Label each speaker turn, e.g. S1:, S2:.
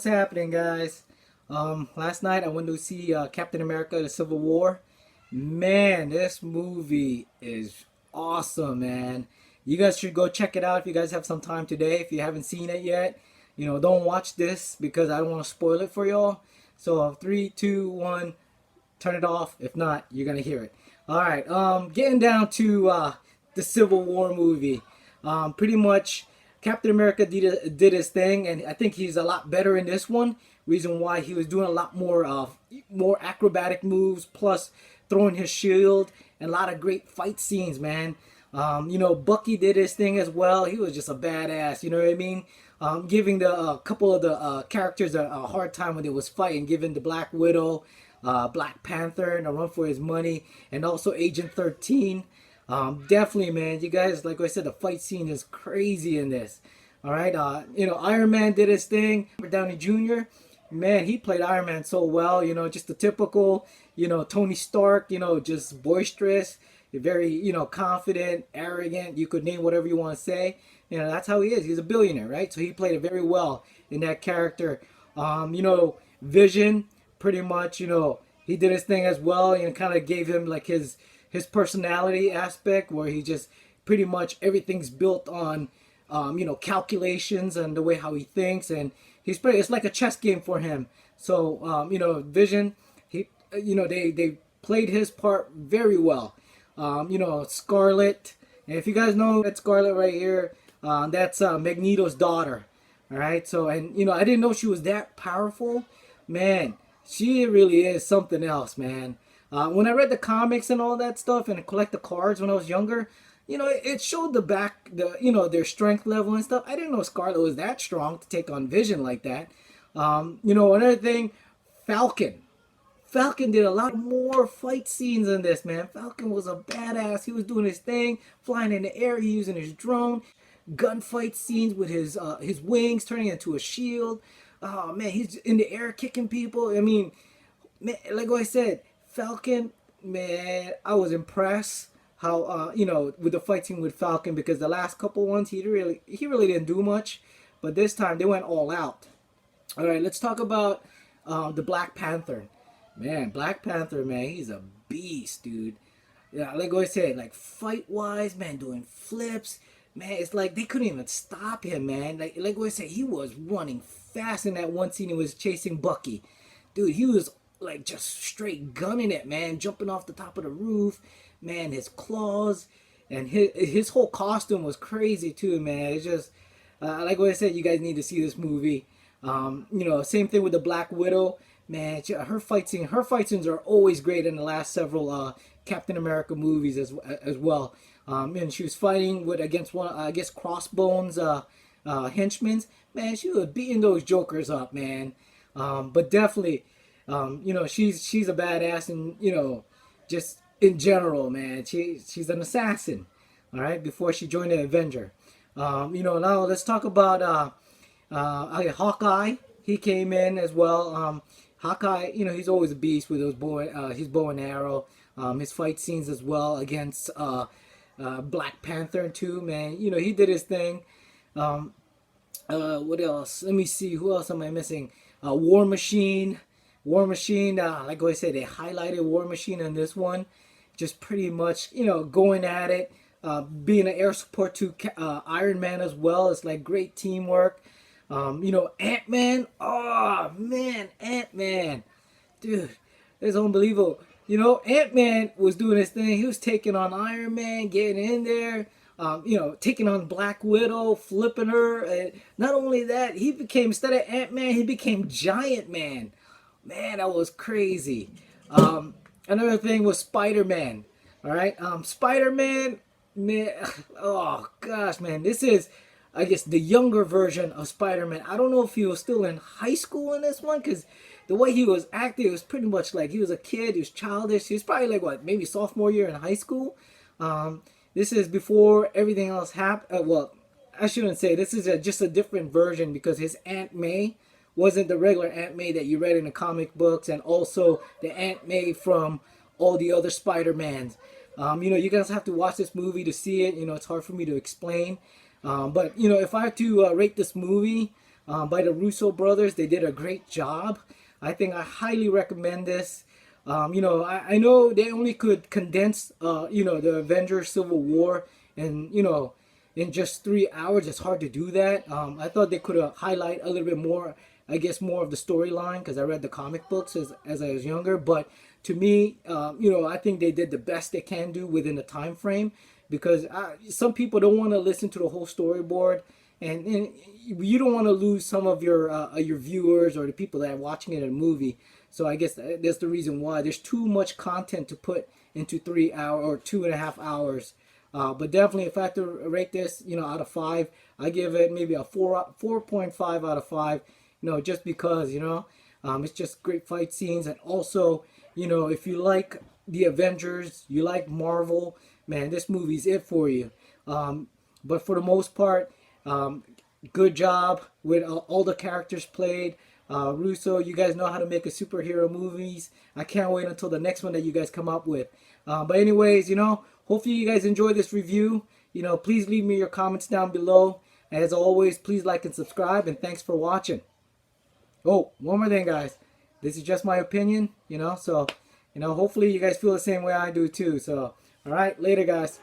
S1: What's happening, guys? Last night I went to see Captain America: The Civil War. Man, this movie is awesome, man. You guys should go check it out if you guys have some time today. If you haven't seen it yet, don't watch this because I don't want to spoil it for y'all. So, three, two, one, turn it off. If not, you're gonna hear it. All right. Getting down to the Civil War movie. Pretty much, Captain America did his thing, and I think he's a lot better in this one. Reason why he was doing a lot more acrobatic moves, plus throwing his shield, and a lot of great fight scenes, man. Bucky did his thing as well. He was just a badass. You know what I mean? Giving the couple of the characters a hard time when they was fighting, giving the Black Widow, Black Panther, and a run for his money, and also Agent 13. Definitely, man. You guys, like I said, the fight scene is crazy in this. All right. Iron Man did his thing. Robert Downey Jr. Man, he played Iron Man so well. Just the typical, Tony Stark. Just boisterous, very, confident, arrogant. You could name whatever you want to say. That's how he is. He's a billionaire, right? So he played it very well in that character. Vision, pretty much. He did his thing as well, and kind of gave him like his personality aspect, where he just pretty much everything's built on calculations and the way how he thinks, and it's like a chess game for him. So Vision, they played his part very well. Scarlet, and if you guys know that Scarlet right here, that's Magneto's daughter. All right, so I didn't know she was that powerful. Man, she really is something else, man. When I read the comics and all that stuff and collect the cards when I was younger, it showed their strength level and stuff. I didn't know Scarlet was that strong to take on Vision like that. Another thing, Falcon. Falcon did a lot more fight scenes in this, man. Falcon was a badass. He was doing his thing, flying in the air, using his drone, gunfight scenes with his wings turning into a shield. Oh man, he's in the air kicking people. I mean, man, like I said, Falcon, man, I was impressed how with the fight scene with Falcon, because the last couple ones he really didn't do much, but this time they went all out. All right, let's talk about the Black Panther. Man, Black Panther, man, he's a beast, dude. Yeah, like I said, like fight wise, man, doing flips, man, it's like they couldn't even stop him, man. Like I said, he was running fast in that one scene. He was chasing Bucky, dude. He was like just straight gunning it, man, jumping off the top of the roof, man. His claws and his whole costume was crazy too, man. It's just like what I said, you guys need to see this movie. Same thing with the Black Widow, man. Her fight scenes are always great in the last several Captain America movies as well. And she was fighting against one, I guess, Crossbones henchmen. Man, she was beating those jokers up, man. But definitely, she's a badass, and just in general, man, she's an assassin. All right, before she joined the Avenger. Now let's talk about Hawkeye. He came in as well. Hawkeye, he's always a beast with his bow and arrow. His fight scenes as well against Black Panther too, man. He did his thing. What else? Let me see. Who else am I missing? War Machine. War Machine, like I said, they highlighted War Machine in this one. Just pretty much, going at it. Being an air support to Iron Man as well. It's like great teamwork. Ant-Man. Oh, man, Ant-Man. Dude, it's unbelievable. Ant-Man was doing his thing. He was taking on Iron Man, getting in there. Taking on Black Widow, flipping her. And not only that, instead of Ant-Man, he became Giant Man. Man, that was crazy. Another thing was Spider-Man. All right, Spider-Man, man. Oh gosh, man, this is, I guess, the younger version of Spider-Man. I don't know if he was still in high school in this one, because the way he was acting, it was pretty much like he was a kid. He was childish. He was probably like, what, maybe sophomore year in high school. This is before everything else happened. Well, I shouldn't say. This is just a different version, because his Aunt May wasn't the regular Aunt May that you read in the comic books, and also the Aunt May from all the other Spider-Mans. You guys have to watch this movie to see it. It's hard for me to explain. But if I had to rate this movie, by the Russo brothers. They did a great job. I think I highly recommend this. You know, I know they only could condense, you know, the Avengers Civil War and, you know, in just 3 hours. It's hard to do that. I thought they could have highlight a little bit more, I guess, more of the storyline, because I read the comic books as I was younger. But to me, you know, I think they did the best they can do within the time frame, because some people don't want to listen to the whole storyboard, and you don't want to lose some of your viewers or the people that are watching it in a movie. So I guess that's the reason why there's too much content to put into 3 hour or 2.5 hours. But definitely, if I have to rate this, you know, out of 5, I give it maybe a 4.5 out of 5. You know, just because, you know, it's just great fight scenes. And also, you know, if you like the Avengers, you like Marvel, man, this movie's it for you. But for the most part, good job with all the characters played. Russo, you guys know how to make a superhero movies. I can't wait until the next one that you guys come up with. But anyways, you know, hopefully you guys enjoy this review. You know, please leave me your comments down below. As always, please like and subscribe, and thanks for watching. Oh, one more thing, guys. This is just my opinion, you know, so, you know, hopefully you guys feel the same way I do too. So, all right, later, guys.